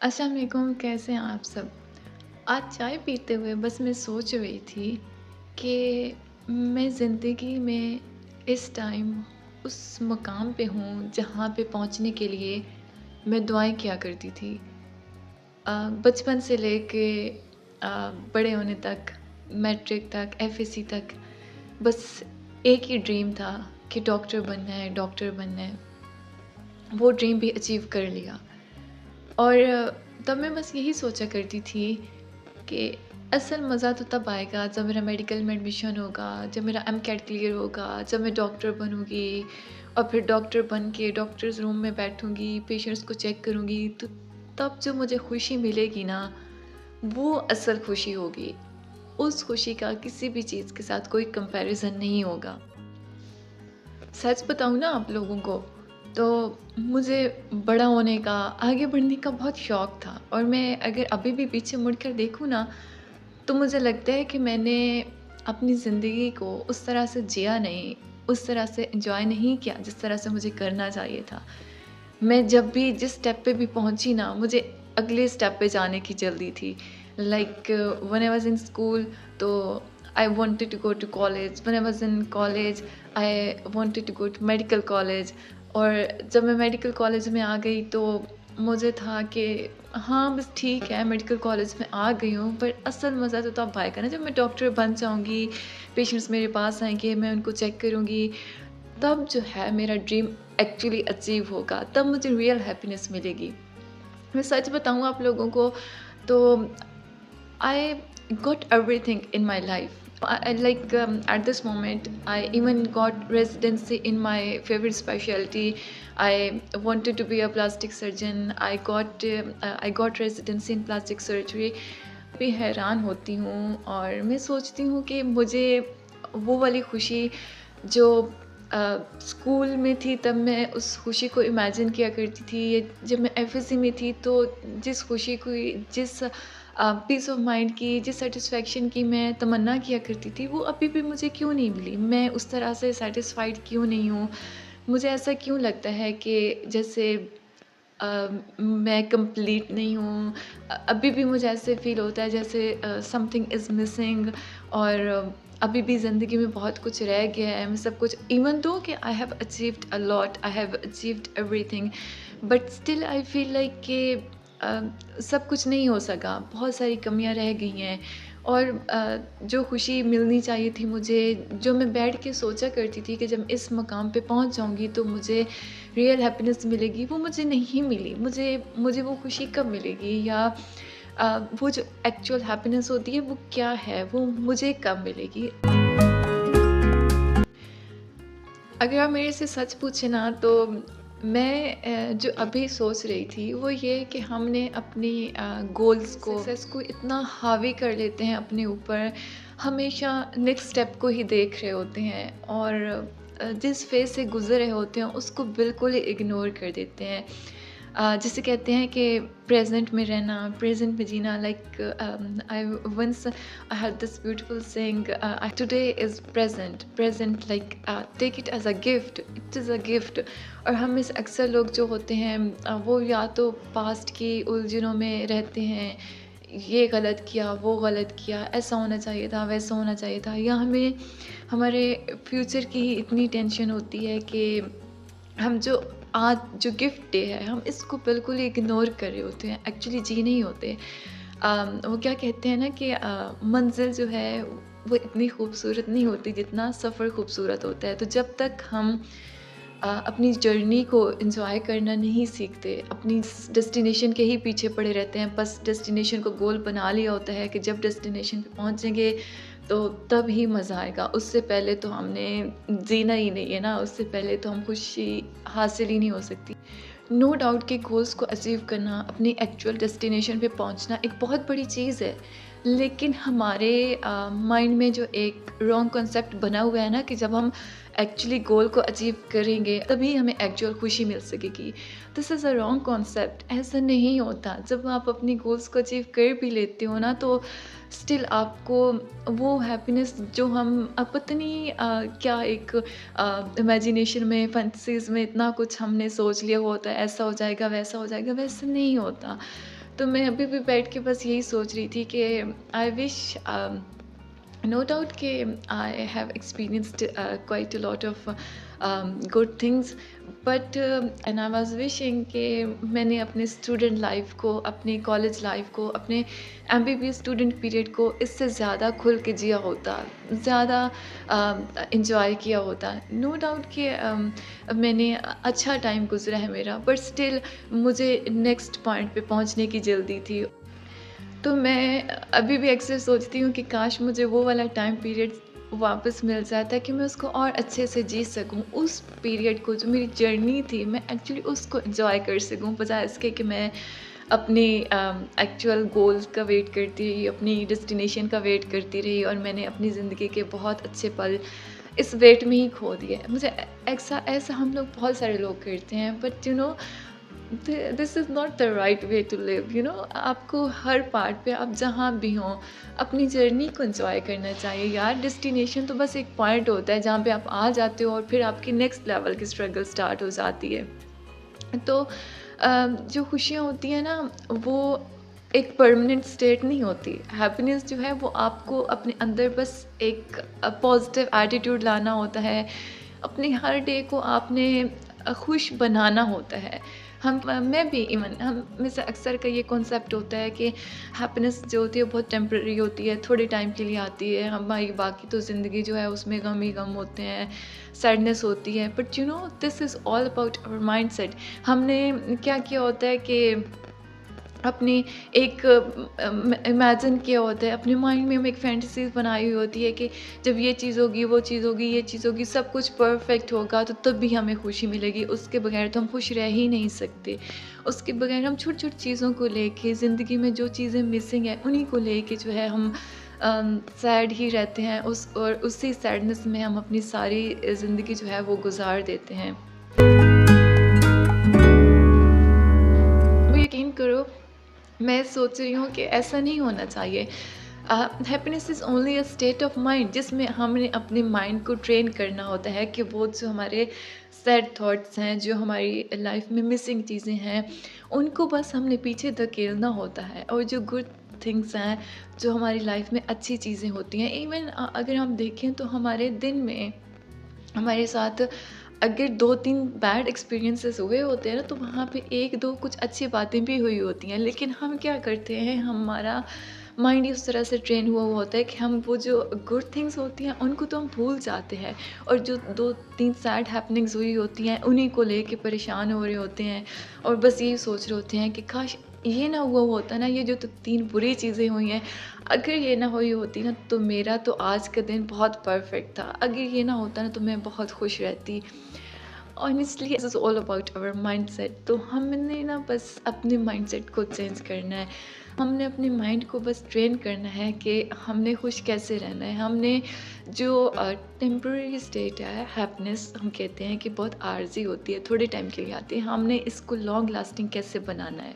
अस्सलाम वालेकुम, कैसे हैं आप सब? आज चाय पीते हुए बस मैं सोच रही थी कि मैं ज़िंदगी में इस टाइम उस मुकाम पे हूँ जहाँ पे पहुँचने के लिए मैं दुआएँ किया करती थी। बचपन से लेके बड़े होने तक, मैट्रिक तक, एफएससी तक बस एक ही ड्रीम था कि डॉक्टर बनना है, डॉक्टर बनना है। वो ड्रीम भी अचीव कर लिया। और तब मैं बस यही सोचा करती थी कि असल मज़ा तो तब आएगा जब मेरा मेडिकल में एडमिशन होगा, जब मेरा एमकेट क्लियर होगा, जब मैं डॉक्टर बनूँगी और फिर डॉक्टर बन के डॉक्टर्स रूम में बैठूँगी, पेशेंट्स को चेक करूँगी, तो तब जो मुझे खुशी मिलेगी ना, वो असल खुशी होगी। उस खुशी का किसी भी चीज़ के साथ कोई कंपैरिज़न नहीं होगा। सच बताऊँ ना आप लोगों को, तो मुझे बड़ा होने का, आगे बढ़ने का बहुत शौक था और मैं अगर अभी भी पीछे मुड़कर देखूँ ना, तो मुझे लगता है कि मैंने अपनी ज़िंदगी को उस तरह से जिया नहीं, उस तरह से एन्जॉय नहीं किया, जिस तरह से मुझे करना चाहिए था। मैं जब भी जिस स्टेप पे भी पहुँची ना, मुझे अगले स्टेप पे जाने की जल्दी थी। Like when I was in school, तो I wanted to go to college, when I was in college I wanted to go to medical college. और जब मैं मेडिकल कॉलेज में आ गई तो मुझे था कि हाँ, बस ठीक है, मेडिकल कॉलेज में आ गई हूँ, पर असल मज़ा तो तब आएगा ना जब मैं डॉक्टर बन जाऊँगी, पेशेंट्स मेरे पास आएँगे, मैं उनको चेक करूँगी, तब जो है मेरा ड्रीम एक्चुअली अचीव होगा, तब मुझे रियल हैप्पीनेस मिलेगी। मैं सच बताऊँ आप लोगों को, तो I got everything in my life. At this moment, I even got residency in my favorite specialty. I wanted to be a plastic surgeon. I got residency in plastic surgery. भी हैरान होती हूँ और मैं सोचती हूँ कि मुझे वो वाली खुशी जो स्कूल में थी तब मैं उस खुशी को इमेजिन किया करती थी, या जब मैं एफएससी में थी तो जिस खुशी को, जिस पीस ऑफ माइंड की, जिस सैटिस्फैक्शन की मैं तमन्ना किया करती थी, वो अभी भी मुझे क्यों नहीं मिली? मैं उस तरह से सैटिस्फाइड क्यों नहीं हूँ? मुझे ऐसा क्यों लगता है कि जैसे मैं कंप्लीट नहीं हूँ। अभी भी मुझे ऐसे फ़ील होता है जैसे समथिंग इज़ मिसिंग, और अभी भी ज़िंदगी में बहुत कुछ रह गया है। मैं सब कुछ, इवन दो कि I have achieved a lot, I have achieved everything, but still I feel like कि सब कुछ नहीं हो सका, बहुत सारी कमियाँ रह गई हैं। और जो खुशी मिलनी चाहिए थी मुझे, जो मैं बैठ के सोचा करती थी कि जब इस मकाम पे पहुँच जाऊँगी तो मुझे रियल हैप्पीनेस मिलेगी, वो मुझे नहीं मिली। मुझे मुझे वो खुशी कब मिलेगी, या वो जो एक्चुअल हैप्पीनेस होती है वो क्या है, वो मुझे कब मिलेगी? अगर आप मेरे से सच पूछे ना, तो मैं जो अभी सोच रही थी वो ये कि हमने अपनी गोल्स को, सक्सेस को इतना हावी कर लेते हैं अपने ऊपर, हमेशा नेक्स्ट स्टेप को ही देख रहे होते हैं और जिस फेज़ से गुज़र रहे होते हैं उसको बिल्कुल ही इग्नोर कर देते हैं। जिसे कहते हैं कि प्रेज़ेंट में रहना, प्रेज़ेंट में जीना। आई ones I had this beautiful saying, today is present, present like take it as a gift, it is a gift। और हम में से अक्सर लोग जो होते हैं वो या तो पास्ट की उलझनों में रहते हैं, ये गलत किया, वो गलत किया, ऐसा होना चाहिए था, वैसा होना चाहिए था, या हमें हमारे फ्यूचर की ही इतनी टेंशन होती है कि हम जो आज जो गिफ्ट डे है, हम इसको बिल्कुल ही इग्नोर कर रहे होते हैं, एक्चुअली जी नहीं होते। वो क्या कहते हैं ना कि मंज़िल जो है वो इतनी खूबसूरत नहीं होती जितना सफ़र खूबसूरत होता है। तो जब तक हम अपनी जर्नी को एन्जॉय करना नहीं सीखते, अपनी डेस्टिनेशन के ही पीछे पड़े रहते हैं, बस डेस्टिनेशन को गोल बना लिया होता है कि जब डेस्टिनेशन पे पहुँचेंगे तो तब ही मज़ा आएगा, उससे पहले तो हमने जीना ही नहीं है ना, उससे पहले तो हम खुशी हासिल ही नहीं हो सकती। नो डाउट कि गोल्स को अचीव करना, अपनी एक्चुअल डेस्टिनेशन पे पहुंचना एक बहुत बड़ी चीज़ है। लेकिन हमारे माइंड में जो एक रॉन्ग कॉन्सेप्ट बना हुआ है ना कि जब हम एक्चुअली गोल को अचीव करेंगे तभी हमें एक्चुअल खुशी मिल सकेगी। This is a wrong concept, ऐसा नहीं होता। जब आप अपनी गोल्स को अचीव कर भी लेते हो ना, तो स्टिल आपको वो हैप्पीनेस जो हम पता नहीं क्या एक इमेजिनेशन में, फैंटसीज़ में इतना कुछ हमने सोच लिया हुआ होता है, ऐसा हो जाएगा, वैसा हो जाएगा, वैसा नहीं होता। तो मैं अभी भी बैठ के बस यही सोच रही थी कि आई विश no doubt कि I have experienced quite a lot of good things but and I was wishing कि मैंने अपने स्टूडेंट लाइफ को, अपने कॉलेज लाइफ को, अपने एमबीबीएस स्टूडेंट पीरियड को इससे ज़्यादा खुल के जिया होता, ज़्यादा इंजॉय किया होता। नो डाउट कि मैंने अच्छा टाइम गुजरा है मेरा, बट स्टिल मुझे नेक्स्ट पॉइंट पे पहुंचने की जल्दी थी। तो मैं अभी भी अक्सर सोचती हूँ कि काश मुझे वो वाला टाइम पीरियड वापस मिल जाता कि मैं उसको और अच्छे से जी सकूँ। उस पीरियड को, जो मेरी जर्नी थी, मैं एक्चुअली उसको एन्जॉय कर सकूँ, बजाय इसके कि मैं अपने एक्चुअल गोल्स का वेट करती रही, अपनी डेस्टिनेशन का वेट करती रही और मैंने अपनी ज़िंदगी के बहुत अच्छे पल इस वेट में ही खो दिए। मुझे ऐसा ऐसा हम लोग, बहुत सारे लोग करते हैं, but this is not the right way to live. आपको हर पार्ट पे, आप जहाँ भी हों, अपनी जर्नी को एंजॉय करना चाहिए यार। डेस्टिनेशन तो बस एक पॉइंट होता है जहाँ पे आप आ जाते हो और फिर आपकी नेक्स्ट लेवल की स्ट्रगल स्टार्ट हो जाती है। तो जो खुशियाँ होती हैं ना, वो एक परमानेंट स्टेट नहीं होती। हैप्पीनेस जो है वो आपको अपने अंदर बस एक पॉजिटिव एटीट्यूड लाना होता है। अपने हर डे को आपने खुश बनाना होता है। मैं भी, इवन हम में से अक्सर का ये कॉन्सेप्ट होता है कि हैप्पीनेस जो होती है बहुत टेम्परेरी होती है, थोड़े टाइम के लिए आती है। हमारी बाकी तो ज़िंदगी जो है उसमें गम ही गम होते हैं, सैडनेस होती है। But this is all about our mindset. हमने क्या किया होता है कि अपनी एक इमेजिन किया होता है, अपने माइंड में हम एक फैंटेसीज़ बनाई हुई होती है कि जब ये चीज़ होगी, वो चीज़ होगी, ये चीज़ होगी, सब कुछ परफेक्ट होगा तो तब भी हमें खुशी मिलेगी। उसके बगैर तो हम खुश रह ही नहीं सकते। उसके बगैर हम छोटी-छोटी चीज़ों को लेके, ज़िंदगी में जो चीज़ें मिसिंग हैं उन्हीं को लेके जो है हम सैड ही रहते हैं। और उसी सैडनेस में हम अपनी सारी ज़िंदगी जो है वो गुज़ार देते हैं। अब यकीन करो, मैं सोच रही हूँ कि ऐसा नहीं होना चाहिए। Happiness is only a state of mind, जिसमें हमने अपने माइंड को ट्रेन करना होता है कि वो जो हमारे सैड थॉट्स हैं, जो हमारी लाइफ में मिसिंग चीज़ें हैं, उनको बस हमने पीछे धकेलना होता है। और जो गुड थिंग्स हैं, जो हमारी लाइफ में अच्छी चीज़ें होती हैं, इवन अगर हम देखें तो हमारे दिन में हमारे साथ अगर 2-3 बैड एक्सपीरियंसेस हुए होते हैं ना, तो वहाँ पे 1-2 कुछ अच्छी बातें भी हुई होती हैं। लेकिन हम क्या करते हैं, हमारा माइंड ही उस तरह से ट्रेन हुआ हुआ होता है कि हम वो जो गुड थिंग्स होती हैं उनको तो हम भूल जाते हैं, और जो 2-3 सैड हैपनिंग्स हुई होती हैं उन्हीं को लेके परेशान हो रहे होते हैं। और बस यही सोच रहे होते हैं कि काश ये ना हुआ होता ना, ये जो 3 बुरी चीज़ें हुई हैं, अगर ये ना हुई होती ना तो मेरा तो आज का दिन बहुत परफेक्ट था। अगर ये ना होता ना तो मैं बहुत खुश रहती। Honestly this is all about our mindset. तो हमने ना बस अपने माइंडसेट को चेंज करना है। हमने अपने माइंड को बस ट्रेन करना है कि हमने खुश कैसे रहना है। हमने जो टेम्परेरी स्टेट है, हैप्पीनेस हम कहते हैं कि बहुत आर्जी होती है, थोड़े टाइम के लिए आती है। हमने इसको लॉन्ग लास्टिंग कैसे बनाना है।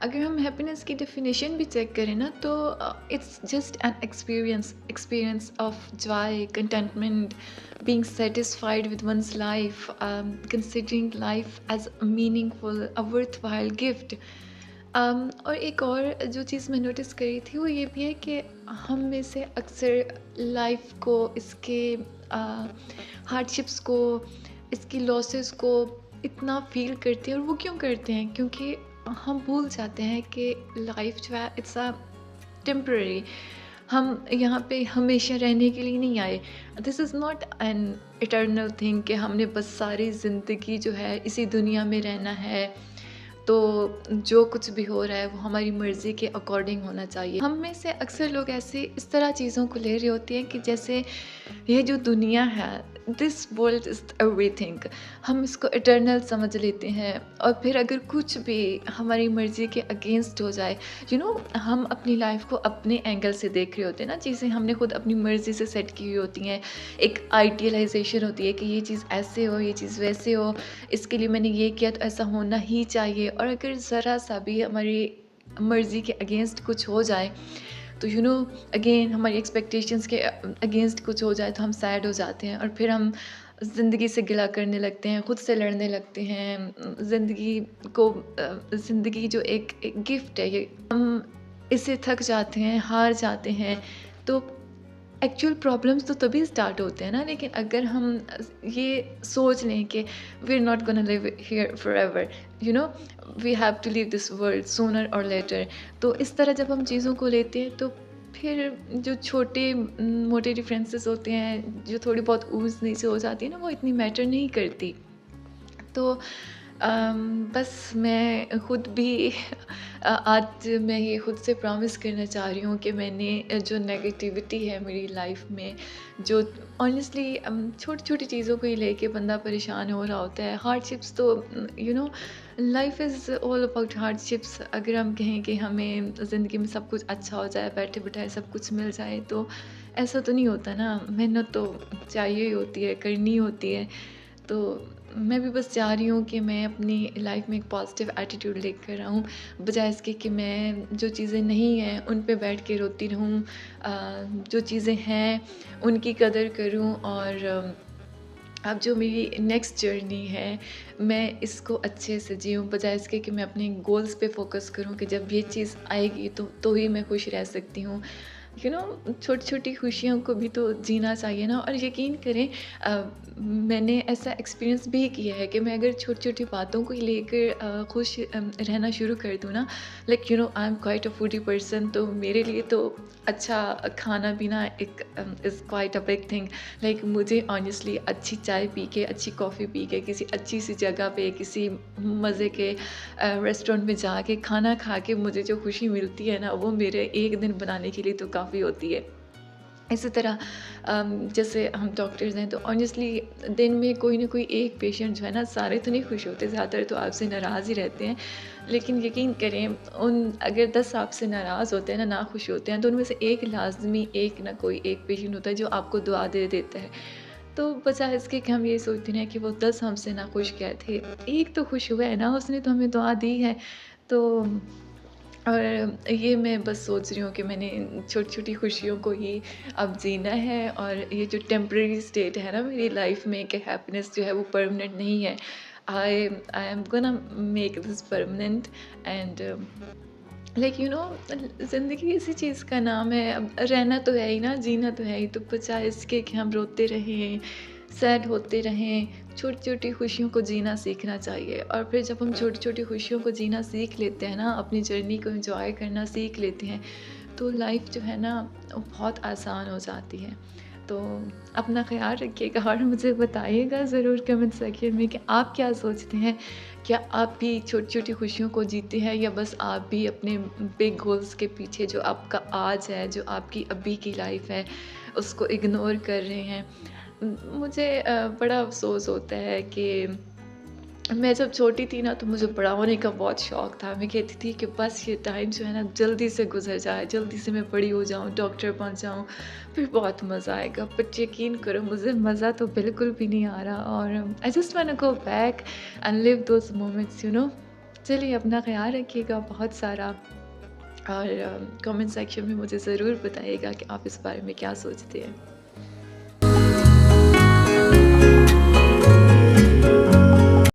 अगर हम हैप्पीनेस की डेफिनेशन भी चेक करें ना, तो it's just an experience of joy, contentment, being satisfied with one's life, considering life as a meaningful, a worthwhile gift. और एक और जो चीज़ मैं नोटिस करी थी वो ये भी है कि हम में से अक्सर लाइफ को, इसके हार्डशिप्स को, इसकी लॉसेस को इतना फील करते हैं। और वो क्यों करते हैं? क्योंकि हम भूल जाते हैं कि लाइफ जो है इट्स अ टेम्पररी। हम यहाँ पे हमेशा रहने के लिए नहीं आए। This is not an eternal thing कि हमने बस सारी ज़िंदगी जो है इसी दुनिया में रहना है। तो जो कुछ भी हो रहा है वो हमारी मर्ज़ी के अकॉर्डिंग होना चाहिए। हम में से अक्सर लोग ऐसे इस तरह चीज़ों को ले रहे होते हैं कि जैसे ये जो दुनिया है, दिस वर्ल्ड इज़ एवरीथिंग, हम इसको इटर्नल समझ लेते हैं। और फिर अगर कुछ भी हमारी मर्ज़ी के अगेंस्ट हो जाए, हम अपनी लाइफ को अपने एंगल से देख रहे होते हैं ना, चीज़ें हमने खुद अपनी मर्ज़ी से सेट की हुई होती हैं। एक आइडियलाइजेशन होती है कि ये चीज़ ऐसे हो, ये चीज़ वैसे हो, इसके लिए मैंने ये किया तो ऐसा होना ही चाहिए। और अगर ज़रा सा भी हमारी मर्ज़ी के अगेंस्ट कुछ हो जाए, तो अगेन हमारी एक्सपेक्टेशंस के अगेंस्ट कुछ हो जाए तो हम सैड हो जाते हैं। और फिर हम ज़िंदगी से गिला करने लगते हैं, खुद से लड़ने लगते हैं। ज़िंदगी को ज़िंदगी जो एक एक गिफ्ट है ये, हम इससे थक जाते हैं, हार जाते हैं। तो एक्चुअल प्रॉब्लम्स तो तभी स्टार्ट होते हैं ना, लेकिन अगर हम ये सोच लें कि we are not gonna live here forever, you know, we have to leave this world sooner और लेटर। तो इस तरह जब हम चीज़ों को लेते हैं तो फिर जो छोटे मोटे डिफरेंसेस होते हैं, जो थोड़ी बहुत ऊंच नीचे हो जाती है ना, वो इतनी मैटर नहीं करती। तो बस मैं खुद भी आज मैं ये खुद से प्रॉमिस करना चाह रही हूँ कि मैंने जो नेगेटिविटी है मेरी लाइफ में, जो ऑनेस्टली छोटी-छोटी चीज़ों को ही लेके बंदा परेशान हो रहा होता है। हार्डशिप्स तो you know, life is all about hardships. अगर हम कहें कि हमें ज़िंदगी में सब कुछ अच्छा हो जाए, बैठे-बिठाए सब कुछ मिल जाए, तो ऐसा तो नहीं होता ना। मेहनत तो चाहिए ही होती है, करनी होती है। तो मैं भी बस चाह रही हूँ कि मैं अपनी लाइफ में एक पॉजिटिव एटीट्यूड लेकर आऊँ, बजाय इसके कि मैं जो चीज़ें नहीं हैं उन पे बैठ के रोती रहूँ। जो चीज़ें हैं उनकी कदर करूँ, और अब जो मेरी नेक्स्ट जर्नी है, मैं इसको अच्छे से जीऊँ, बजाय इसके कि मैं अपने गोल्स पे फ़ोकस करूँ कि जब ये चीज़ आएगी तो ही मैं खुश रह सकती हूँ। यू नो, छोटी-छोटी खुशियों को भी तो जीना चाहिए ना। और यकीन करें, मैंने ऐसा एक्सपीरियंस भी किया है कि मैं अगर छोटी-छोटी बातों को ही लेकर खुश रहना शुरू कर दूँ ना, like you no, I am quite a foodie person, तो मेरे लिए तो अच्छा खाना-पीना एक is quite a big thing. Like मुझे ऑनेस्टली अच्छी चाय पी के, अच्छी कॉफ़ी पी के, किसी अच्छी सी जगह पे, किसी मज़े के रेस्टोरेंट में जाके खाना खा के मुझे जो खुशी मिलती है ना, वो मेरे एक दिन बनाने के लिए तो काफ़ी होती है। इसी तरह जैसे हम डॉक्टर्स हैं, तो ऑनेस्टली दिन में कोई ना कोई एक पेशेंट जो है ना, सारे तो नहीं खुश होते, ज़्यादातर तो आपसे नाराज़ ही रहते हैं। लेकिन यकीन करें, उन अगर 10 आपसे नाराज़ होते हैं ना, नाखुश होते हैं, तो उनमें से एक लाज़मी, एक ना कोई एक पेशेंट होता है जो आपको दुआ दे देता है। तो बजाय इसके कि हम ये सोचते रहें कि वो 10 हमसे नाखुश क्या थे, एक तो खुश हुआ है ना, उसने तो हमें दुआ दी है। तो और ये मैं बस सोच रही हूँ कि मैंने छोटी-छोटी खुशियों को ही अब जीना है, और ये जो टेम्परेरी स्टेट है ना मेरी लाइफ में, कि हैप्पीनेस जो है वो परमानेंट नहीं है। I I am gonna make this permanent. And like you know, ज़िंदगी इसी चीज़ का नाम है। अब रहना तो है ही ना, जीना तो है ही, तो बजाय इसके कि हम रोते रहें, सैड होते रहें, छोटी-छोटी खुशियों को जीना सीखना चाहिए। और फिर जब हम छोटी-छोटी खुशियों को जीना सीख लेते हैं ना, अपनी जर्नी को एन्जॉय करना सीख लेते हैं, तो लाइफ जो है ना, वो बहुत आसान हो जाती है। तो अपना ख़्याल रखिएगा और मुझे बताइएगा ज़रूर कमेंट सेक्शन में कि आप क्या सोचते हैं? क्या आप भी छोटी-छोटी खुशियों को जीते हैं, या बस आप भी अपने बिग गोल्स के पीछे, जो आपका आज है, जो आपकी अभी की लाइफ़ है, उसको इग्नोर कर रहे हैं? मुझे बड़ा अफ़सोस होता है कि मैं जब छोटी थी ना, तो मुझे बड़ा होने का बहुत शौक था। मैं कहती थी कि बस ये टाइम जो है ना जल्दी से गुज़र जाए, जल्दी से मैं बड़ी हो जाऊँ, डॉक्टर बन जाऊँ, फिर बहुत मज़ा आएगा। बट यकीन करो, मुझे मज़ा तो बिल्कुल भी नहीं आ रहा, और I just want to go back and live those moments, you know. चलिए, अपना ख़्याल रखिएगा बहुत सारा, और कमेंट सेक्शन में मुझे ज़रूर बताइएगा कि आप इस बारे में क्या सोचते हैं।